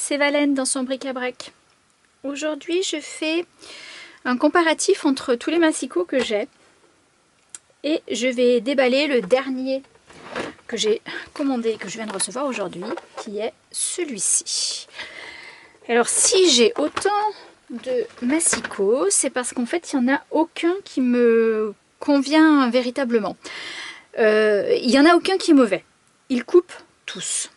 c'est Valène dans son bric-à-brac. Aujourd'hui je fais un comparatif entre tous les massicots que j'ai et je vais déballer le dernier que j'ai commandé, que je viens de recevoir aujourd'hui, qui est celui-ci. Alors si j'ai autant de massicots, c'est parce qu'en fait il n'y en a aucun qui me convient véritablement. Il n'y en a aucun qui est mauvais. Ils coupent tous.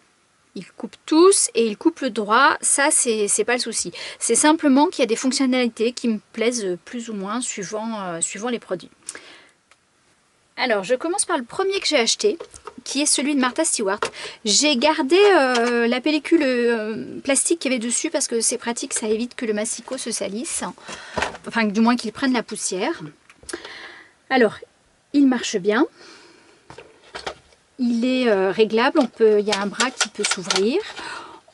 Ils coupent tous et ils coupent le droit, ça c'est pas le souci. C'est simplement qu'il y a des fonctionnalités qui me plaisent plus ou moins suivant les produits. Alors je commence par le premier que j'ai acheté, qui est celui de Martha Stewart. J'ai gardé la pellicule plastique qu'il y avait dessus parce que c'est pratique, ça évite que le massicot se salisse. Enfin du moins qu'il prenne la poussière. Alors il marche bien. Il est réglable, il y a un bras qui peut s'ouvrir.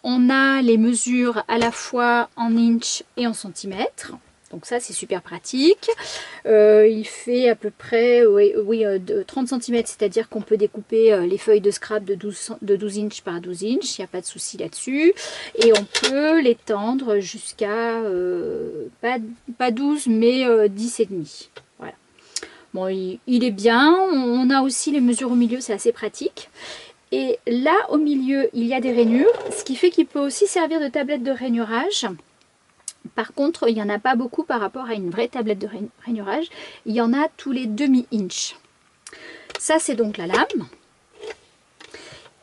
On a les mesures à la fois en inches et en centimètres. Donc ça c'est super pratique. Il fait à peu près 30 cm, c'est-à-dire qu'on peut découper les feuilles de scrap de 12 inches par 12 inches. Il n'y a pas de souci là-dessus. Et on peut l'étendre jusqu'à, pas 12 mais 10,5. Voilà. Bon, il est bien, on a aussi les mesures au milieu, c'est assez pratique. Et là, au milieu, il y a des rainures, ce qui fait qu'il peut aussi servir de tablette de rainurage. Par contre, il n'y en a pas beaucoup par rapport à une vraie tablette de rainurage. Il y en a tous les demi-inch. Ça, c'est donc la lame.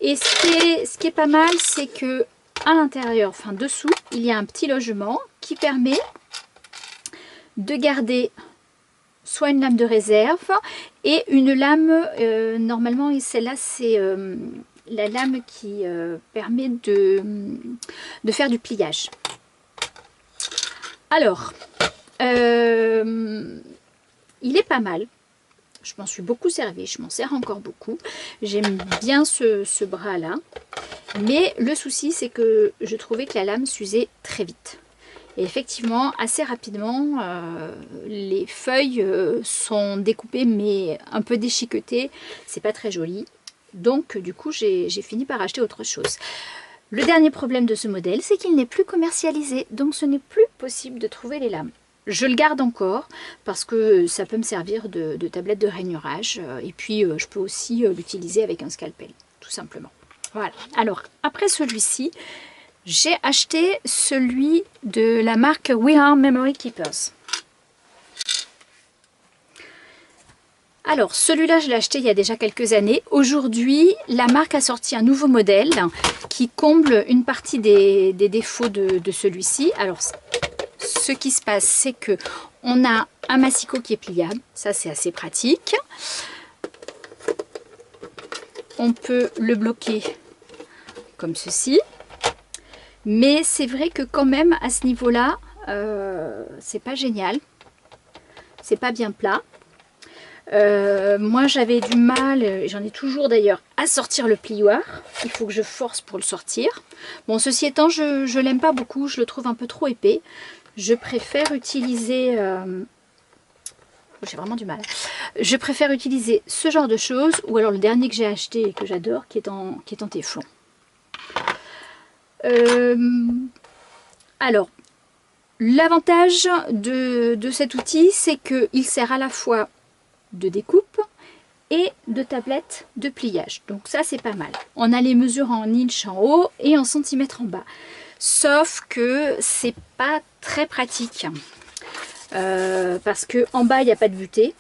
Et ce qui est pas mal, c'est que à l'intérieur, enfin dessous, il y a un petit logement qui permet de garder soit une lame de réserve et une lame, normalement celle-là c'est la lame qui permet de faire du pliage. Alors, il est pas mal, je m'en suis beaucoup servi, je m'en sers encore beaucoup, j'aime bien ce bras là, mais le souci c'est que je trouvais que la lame s'usait très vite. Et effectivement, assez rapidement, les feuilles sont découpées mais un peu déchiquetées. C'est pas très joli. Donc du coup, j'ai fini par acheter autre chose. Le dernier problème de ce modèle, c'est qu'il n'est plus commercialisé. Donc ce n'est plus possible de trouver les lames. Je le garde encore parce que ça peut me servir de tablette de rainurage. Et puis je peux aussi l'utiliser avec un scalpel, tout simplement. Voilà. Alors, après celui-ci, j'ai acheté celui de la marque We Are Memory Keepers. Alors celui-là je l'ai acheté il y a déjà quelques années. Aujourd'hui la marque a sorti un nouveau modèle qui comble une partie des défauts de celui-ci. Alors ce qui se passe c'est que on a un massicot qui est pliable, ça c'est assez pratique. On peut le bloquer comme ceci. Mais c'est vrai que quand même à ce niveau-là, c'est pas génial. C'est pas bien plat. Moi j'avais du mal, j'en ai toujours d'ailleurs, à sortir le plioir. Il faut que je force pour le sortir. Bon, ceci étant, je l'aime pas beaucoup, je le trouve un peu trop épais. Je préfère utiliser... j'ai vraiment du mal. Je préfère utiliser ce genre de choses, ou alors le dernier que j'ai acheté et que j'adore, qui est en téflon. Alors, l'avantage de cet outil, c'est qu'il sert à la fois de découpe et de tablette de pliage. Donc ça, c'est pas mal. On a les mesures en inch en haut et en centimètres en bas. Sauf que c'est pas très pratique. Parce que en bas, il n'y a pas de butée.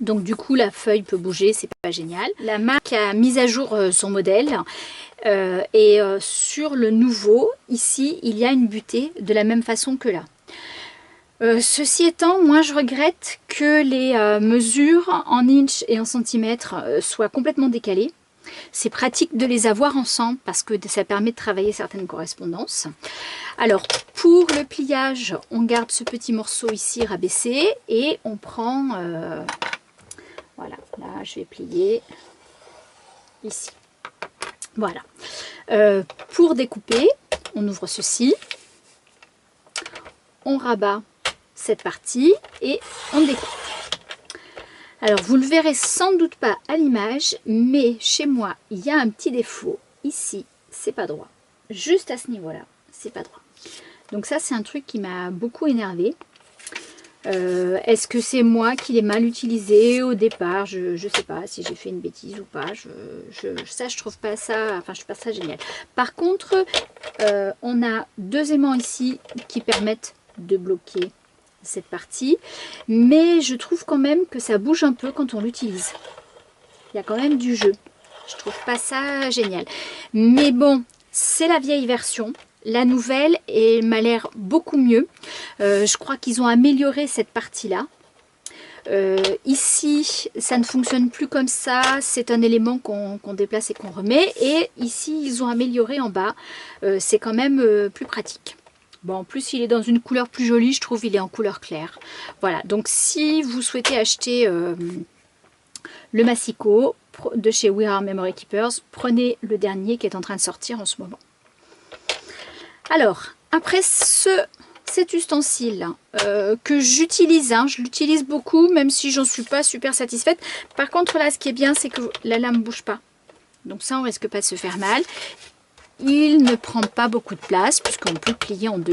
Donc du coup, la feuille peut bouger, c'est pas génial. La marque a mis à jour son modèle. Et sur le nouveau, ici, il y a une butée de la même façon que là. Ceci étant, moi je regrette que les mesures en inch et en centimètres soient complètement décalées. C'est pratique de les avoir ensemble parce que ça permet de travailler certaines correspondances. Alors pour le pliage, on garde ce petit morceau ici rabaissé et on prend... voilà, là je vais plier ici. Voilà. Pour découper, on ouvre ceci, on rabat cette partie et on découpe. Alors vous le verrez sans doute pas à l'image, mais chez moi il y a un petit défaut. Ici, c'est pas droit. juste à ce niveau-là. C'est pas droit. Donc ça, c'est un truc qui m'a beaucoup énervé. Est-ce que c'est moi qui l'ai mal utilisé au départ? Je sais pas si j'ai fait une bêtise ou pas. Ça, je trouve pas ça, enfin, je trouve pas ça génial. Par contre, on a 2 aimants ici qui permettent de bloquer cette partie, mais je trouve quand même que ça bouge un peu quand on l'utilise. Il y a quand même du jeu. Je trouve pas ça génial. Mais bon, c'est la vieille version. La nouvelle m'a l'air beaucoup mieux. Je crois qu'ils ont amélioré cette partie-là. Ici, ça ne fonctionne plus comme ça. C'est un élément qu'on déplace et qu'on remet. Et ici, ils ont amélioré en bas. C'est quand même plus pratique. Bon, en plus, il est dans une couleur plus jolie. Je trouve il est en couleur claire. Voilà, donc si vous souhaitez acheter le Massicot de chez We Are Memory Keepers, prenez le dernier qui est en train de sortir en ce moment. Alors, après cet ustensile que j'utilise, je l'utilise beaucoup, même si j'en suis pas super satisfaite. Par contre, là, ce qui est bien, c'est que la lame ne bouge pas. Donc ça, on risque pas de se faire mal. Il ne prend pas beaucoup de place, puisqu'on peut le plier en 2.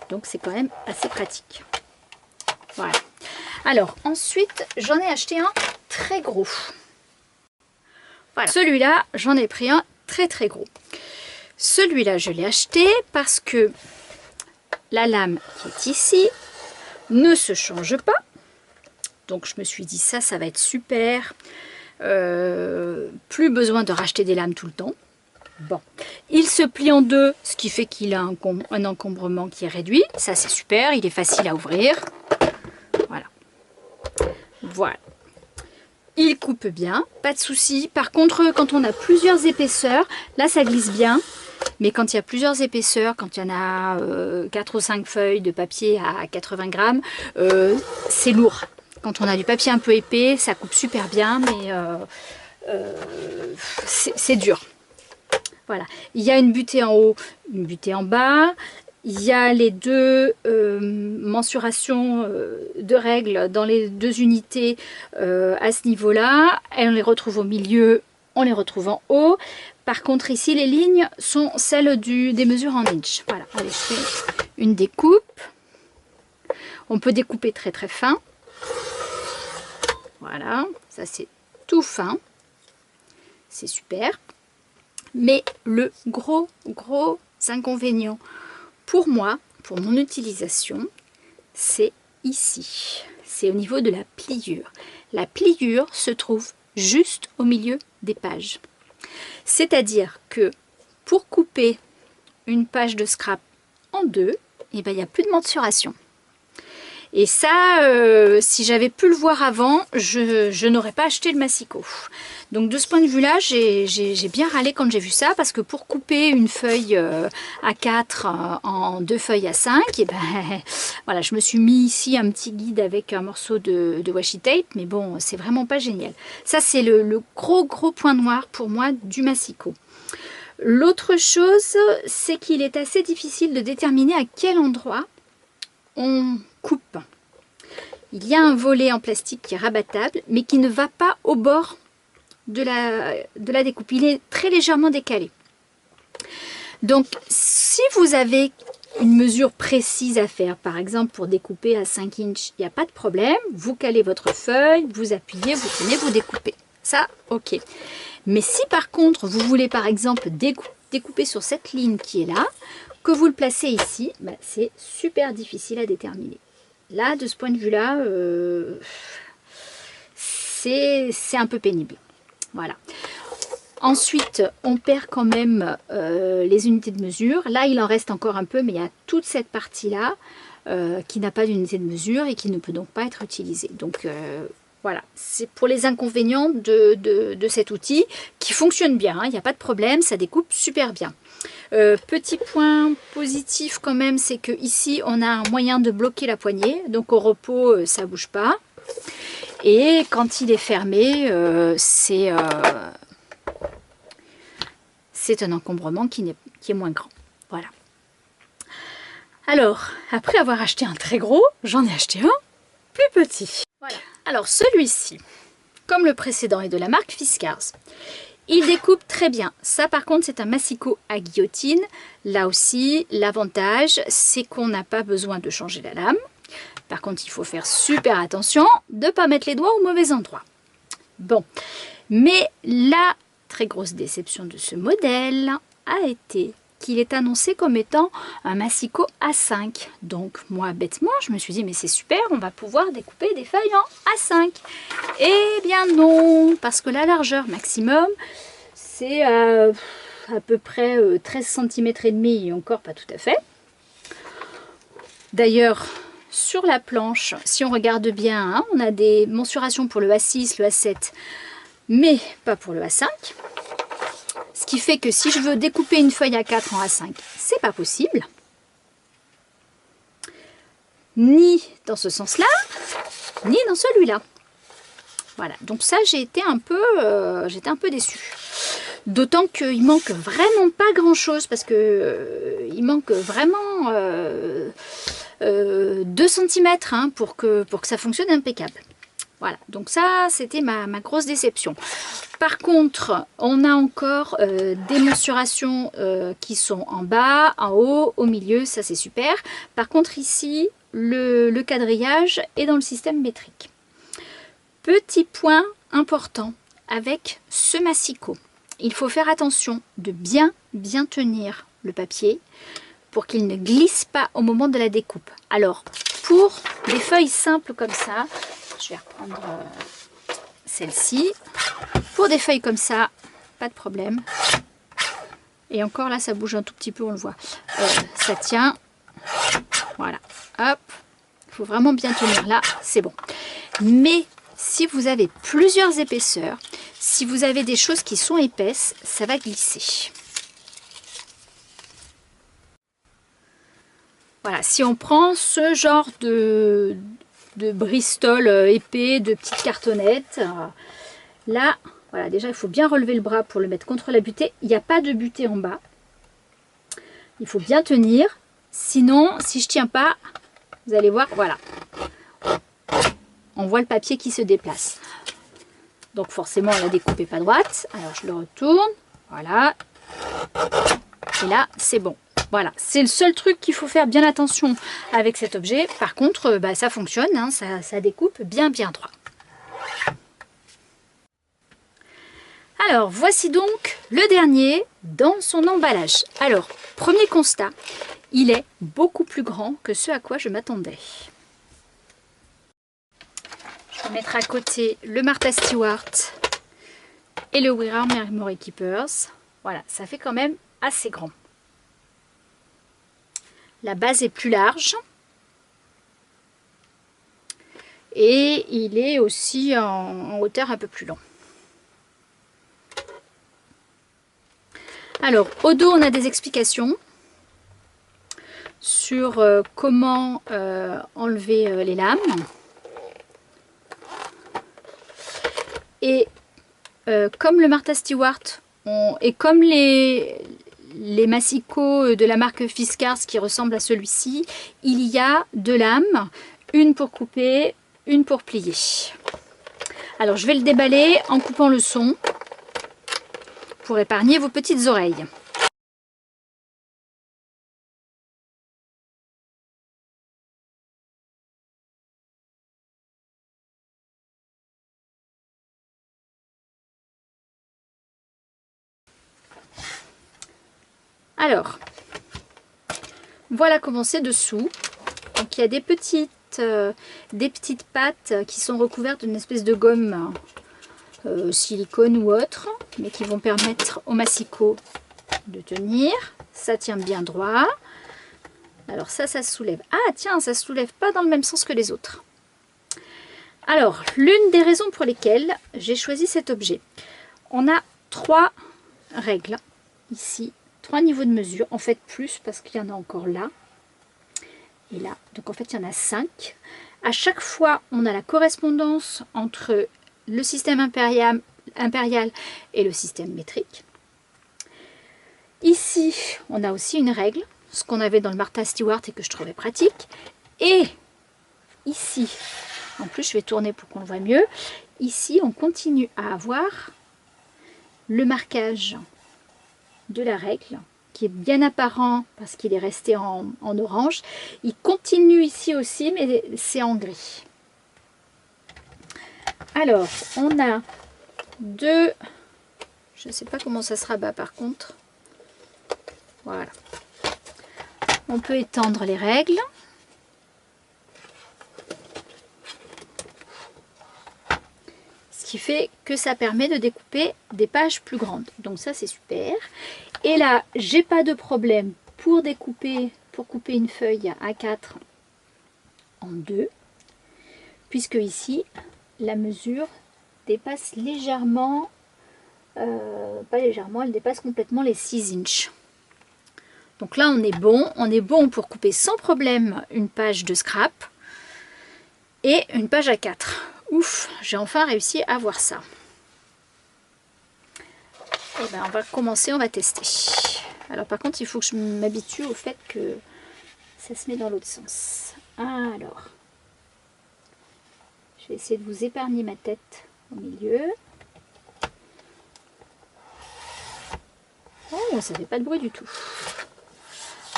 Donc c'est quand même assez pratique. Voilà. Alors, ensuite, j'en ai acheté un très gros. Voilà. Celui-là, j'en ai pris un très gros. Celui-là, je l'ai acheté parce que la lame qui est ici ne se change pas. Donc, je me suis dit, ça va être super. Plus besoin de racheter des lames tout le temps. Bon, il se plie en 2, ce qui fait qu'il a un encombrement qui est réduit. Ça, c'est super. Il est facile à ouvrir. Voilà. Voilà. Il coupe bien, pas de souci. Par contre, quand on a plusieurs épaisseurs, là ça glisse bien. Mais quand il y a plusieurs épaisseurs, quand il y en a 4 ou 5 feuilles de papier à 80 grammes, c'est lourd. Quand on a du papier un peu épais, ça coupe super bien, mais c'est dur. Voilà. Il y a une butée en haut, une butée en bas. Il y a les 2 mensurations de règles dans les 2 unités à ce niveau-là. On les retrouve au milieu, on les retrouve en haut. Par contre, ici, les lignes sont celles des mesures en inch. Voilà, allez, je fais une découpe. On peut découper très fin. Voilà, ça c'est tout fin. C'est super. Mais le gros inconvénient pour moi, pour mon utilisation, c'est ici. C'est au niveau de la pliure. La pliure se trouve juste au milieu des pages. C'est-à-dire que pour couper une page de scrap en 2, il n'y a plus de mensuration. Et ça, si j'avais pu le voir avant, je n'aurais pas acheté le Massicot. Donc de ce point de vue-là, j'ai bien râlé quand j'ai vu ça, parce que pour couper une feuille A4 en 2 feuilles A5, et ben, voilà, je me suis mis ici un petit guide avec un morceau de washi tape, mais bon, c'est vraiment pas génial. Ça, c'est le gros point noir pour moi du Massicot. L'autre chose, c'est qu'il est assez difficile de déterminer à quel endroit on coupe. Il y a un volet en plastique qui est rabattable, mais qui ne va pas au bord de la découpe. Il est très légèrement décalé. Donc, si vous avez une mesure précise à faire, par exemple pour découper à 5 inches, il n'y a pas de problème. Vous calez votre feuille, vous appuyez, vous tenez, vous découpez. Ça, ok. Mais si par contre, vous voulez par exemple découper sur cette ligne qui est là, que vous le placez ici, bah, c'est super difficile à déterminer. Là, de ce point de vue-là, c'est un peu pénible. Voilà. Ensuite, on perd quand même les unités de mesure. Là, il en reste encore un peu, mais il y a toute cette partie-là qui n'a pas d'unité de mesure et qui ne peut donc pas être utilisée. Donc, voilà, c'est pour les inconvénients de cet outil qui fonctionne bien, hein, il n'y a pas de problème, ça découpe super bien. Petit point positif quand même, c'est que ici on a un moyen de bloquer la poignée, donc au repos ça bouge pas, et quand il est fermé, c'est un encombrement qui est moins grand. Voilà. Alors, après avoir acheté un très gros, j'en ai acheté un plus petit. Voilà. Alors celui-ci, comme le précédent est de la marque Fiskars, Il découpe très bien. Ça par contre c'est un massicot à guillotine. Là aussi l'avantage c'est qu'on n'a pas besoin de changer la lame. Par contre il faut faire super attention de ne pas mettre les doigts au mauvais endroit. Bon, mais la très grosse déception de ce modèle a été qu'il est annoncé comme étant un massicot A5. Donc moi bêtement je me suis dit mais c'est super, on va pouvoir découper des feuilles en A5. Eh bien non, parce que la largeur maximum c'est à peu près 13 cm et demi et encore pas tout à fait. D'ailleurs sur la planche, si on regarde bien, hein, on a des mensurations pour le A6, le A7, mais pas pour le A5. Ce qui fait que si je veux découper une feuille A4 en A5, c'est pas possible. Ni dans ce sens-là, ni dans celui-là. Voilà, donc ça j'ai été un peu déçue. D'autant qu'il manque vraiment pas grand-chose, parce que il manque vraiment 2 cm hein, pour que ça fonctionne impeccable. Voilà, donc ça c'était ma grosse déception. Par contre, on a encore des mensurations qui sont en bas, en haut, au milieu, ça c'est super. Par contre ici, le quadrillage est dans le système métrique. Petit point important avec ce massicot. Il faut faire attention de bien tenir le papier pour qu'il ne glisse pas au moment de la découpe. Alors, pour des feuilles simples comme ça, je vais reprendre celle-ci. Pour des feuilles comme ça, pas de problème. Et encore là, ça bouge un tout petit peu, on le voit. Ça tient. Voilà. Hop. Il faut vraiment bien tenir là, c'est bon. Mais si vous avez plusieurs épaisseurs, si vous avez des choses qui sont épaisses, ça va glisser. Voilà, si on prend ce genre de Bristol épais, de petites cartonnettes, là, voilà, déjà il faut bien relever le bras pour le mettre contre la butée. Il n'y a pas de butée en bas. Il faut bien tenir. Sinon, si je tiens pas, vous allez voir, voilà. On voit le papier qui se déplace. Donc forcément la découpe n'est pas droite. Alors je le retourne. Voilà. Et là, c'est bon. Voilà, c'est le seul truc qu'il faut faire bien attention avec cet objet. Par contre, bah, ça fonctionne, hein, ça découpe bien droit. Alors, voici donc le dernier dans son emballage. Alors, premier constat, il est beaucoup plus grand que ce à quoi je m'attendais. Je vais mettre à côté le Martha Stewart et le We Are Memory Keepers. Voilà, ça fait quand même assez grand. La base est plus large. Et il est aussi en hauteur un peu plus long. Alors, au dos, on a des explications sur comment enlever les lames. Et comme le Martha Stewart et comme les massicots de la marque Fiskars qui ressemblent à celui-ci, il y a deux lames, une pour couper, une pour plier. Alors je vais le déballer en coupant le son pour épargner vos petites oreilles. Alors, voilà comment c'est dessous. Donc il y a des petites pattes qui sont recouvertes d'une espèce de gomme silicone ou autre, mais qui vont permettre au massicot de tenir. Ça tient bien droit. Alors ça se soulève. Ah tiens, ça se soulève pas dans le même sens que les autres. Alors, l'une des raisons pour lesquelles j'ai choisi cet objet, on a 3 règles ici. 3 niveaux de mesure, en fait plus parce qu'il y en a encore là et là, donc en fait il y en a 5. À chaque fois on a la correspondance entre le système impérial et le système métrique. Ici on a aussi une règle, ce qu'on avait dans le Martha Stewart et que je trouvais pratique. Et ici, en plus je vais tourner pour qu'on le voit mieux, ici on continue à avoir le marquage de la règle, qui est bien apparent parce qu'il est resté en orange. Il continue ici aussi, mais c'est en gris. Alors, on a deux... Je ne sais pas comment ça se rabat par contre. Voilà. On peut étendre les règles. Ce qui fait que ça permet de découper des pages plus grandes. Donc ça, c'est super. Et là, j'ai pas de problème pour couper une feuille A4 en deux, puisque ici, la mesure dépasse légèrement, pas légèrement, elle dépasse complètement les 6 inches. Donc là, on est bon pour couper sans problème une page de scrap et une page A4. Ouf, j'ai enfin réussi à voir ça. Et ben on va commencer, on va tester. Alors par contre, il faut que je m'habitue au fait que ça se met dans l'autre sens. Alors, je vais essayer de vous épargner ma tête au milieu. Oh, ça fait pas de bruit du tout.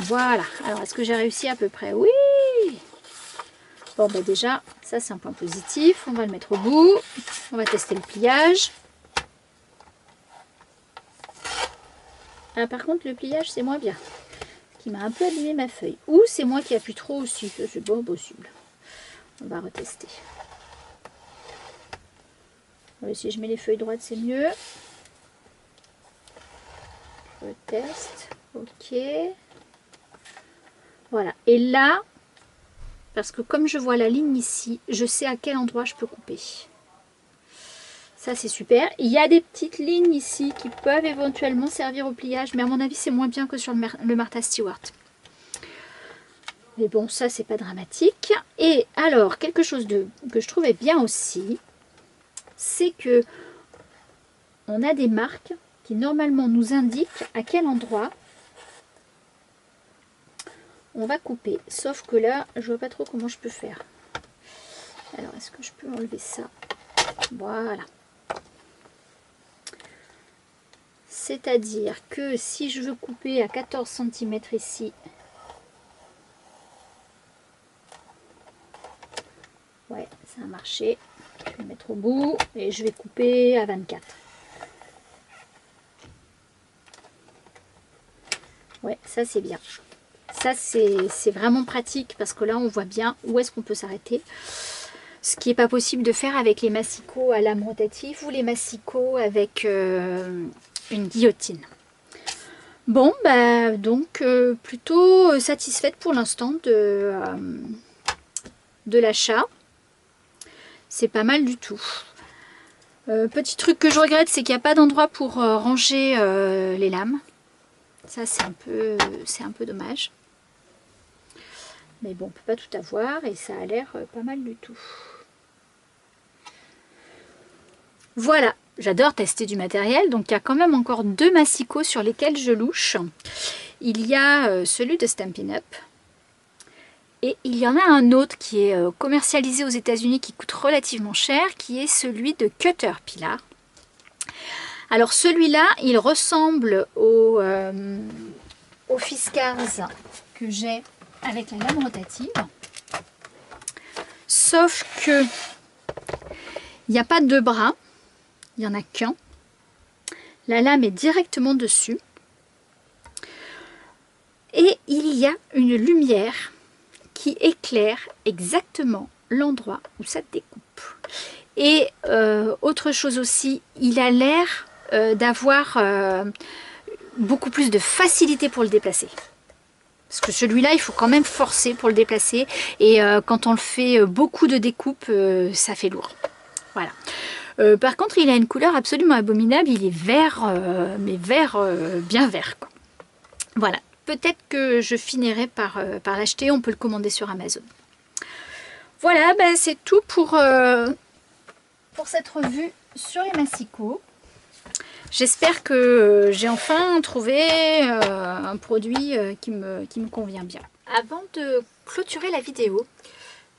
Voilà. Alors, est-ce que j'ai réussi à peu près? Oui! Bon, ben déjà, ça c'est un point positif. On va le mettre au bout. On va tester le pliage. Ah, par contre, le pliage, c'est moins bien. Ce qui m'a un peu abîmé ma feuille. Ou c'est moi qui appuie trop aussi. C'est pas possible. On va retester. Si je mets les feuilles droites, c'est mieux. Je teste. Ok. Voilà. Et là, parce que comme je vois la ligne ici, je sais à quel endroit je peux couper. Ça, c'est super. Il y a des petites lignes ici qui peuvent éventuellement servir au pliage, mais à mon avis, c'est moins bien que sur le Martha Stewart. Mais bon, ça, c'est pas dramatique. Et alors, quelque chose que je trouvais bien aussi, c'est que on a des marques qui normalement nous indiquent à quel endroit on va couper. Sauf que là, je vois pas trop comment je peux faire. Alors, est-ce que je peux enlever ça? Voilà. C'est-à-dire que si je veux couper à 14 cm ici, ouais, ça a marché. Je vais le mettre au bout et je vais couper à 24. Ouais, ça c'est bien. Ça c'est vraiment pratique parce que là on voit bien où est-ce qu'on peut s'arrêter. Ce qui n'est pas possible de faire avec les massicots à lame rotative ou les massicots avec une guillotine. Bon, bah donc plutôt satisfaite pour l'instant de l'achat. C'est pas mal du tout. Petit truc que je regrette, c'est qu'il n'y a pas d'endroit pour ranger les lames. Ça, c'est un peu dommage. Mais bon, on ne peut pas tout avoir et ça a l'air pas mal du tout. Voilà, j'adore tester du matériel. Donc, il y a quand même encore 2 massicots sur lesquels je louche. Il y a celui de Stampin' Up. Et il y en a un autre qui est commercialisé aux États-Unis qui coûte relativement cher, qui est celui de Caterpillar. Alors celui-là, il ressemble au Fiskars que j'ai avec la lame rotative. Sauf que il n'y a pas de bras, il n'y en a qu'un. La lame est directement dessus. Et il y a une lumière qui éclaire exactement l'endroit où ça découpe. Et autre chose aussi, il a l'air d'avoir beaucoup plus de facilité pour le déplacer. Parce que celui-là, il faut quand même forcer pour le déplacer. Et quand on le fait beaucoup de découpes, ça fait lourd. Voilà. Par contre, il a une couleur absolument abominable. Il est vert, mais vert, bien vert, quoi. Voilà. Peut-être que je finirai par l'acheter. On peut le commander sur Amazon. Voilà, ben c'est tout pour cette revue sur les massicots. J'espère que j'ai enfin trouvé un produit qui me convient bien. Avant de clôturer la vidéo,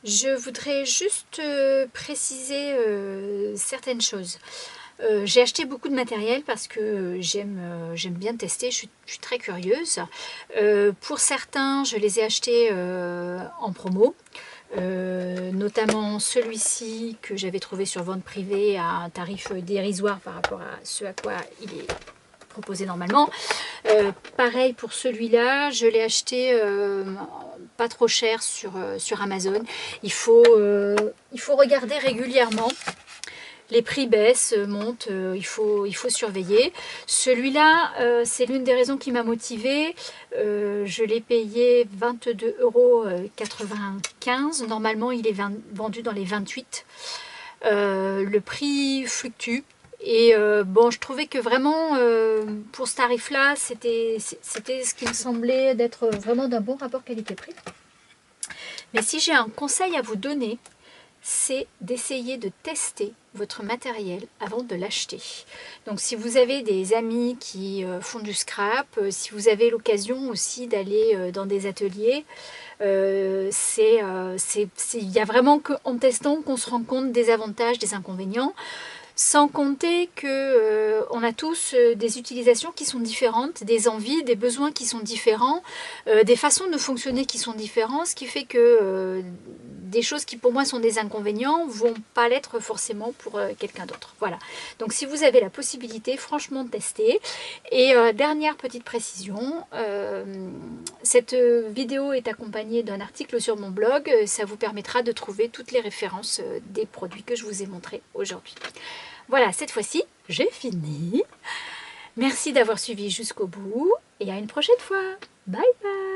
je voudrais juste préciser certaines choses. J'ai acheté beaucoup de matériel parce que j'aime bien tester, je suis très curieuse. Pour certains, je les ai achetés en promo. Notamment celui-ci que j'avais trouvé sur vente privée à un tarif dérisoire par rapport à ce à quoi il est proposé normalement. Pareil pour celui-là, je l'ai acheté pas trop cher sur Amazon. Il faut regarder régulièrement. Les prix baissent, montent, il faut surveiller. Celui-là, c'est l'une des raisons qui m'a motivée. Je l'ai payé 22,95 €. Normalement, il est vendu dans les 28. Le prix fluctue. Et bon, je trouvais que vraiment, pour ce tarif-là, c'était ce qui me semblait d'être vraiment d'un bon rapport qualité-prix. Mais si j'ai un conseil à vous donner, c'est d'essayer de tester votre matériel avant de l'acheter. Donc si vous avez des amis qui font du scrap, si vous avez l'occasion aussi d'aller dans des ateliers, il y a vraiment qu'en testant qu'on se rend compte des avantages, des inconvénients. Sans compter que on a tous des utilisations qui sont différentes, des envies, des besoins qui sont différents, des façons de fonctionner qui sont différentes, ce qui fait que des choses qui pour moi sont des inconvénients vont pas l'être forcément pour quelqu'un d'autre. Voilà. Donc si vous avez la possibilité, franchement, testez. Et dernière petite précision, cette vidéo est accompagnée d'un article sur mon blog. Ça vous permettra de trouver toutes les références des produits que je vous ai montrés aujourd'hui. Voilà, cette fois-ci, j'ai fini. Merci d'avoir suivi jusqu'au bout et à une prochaine fois. Bye bye!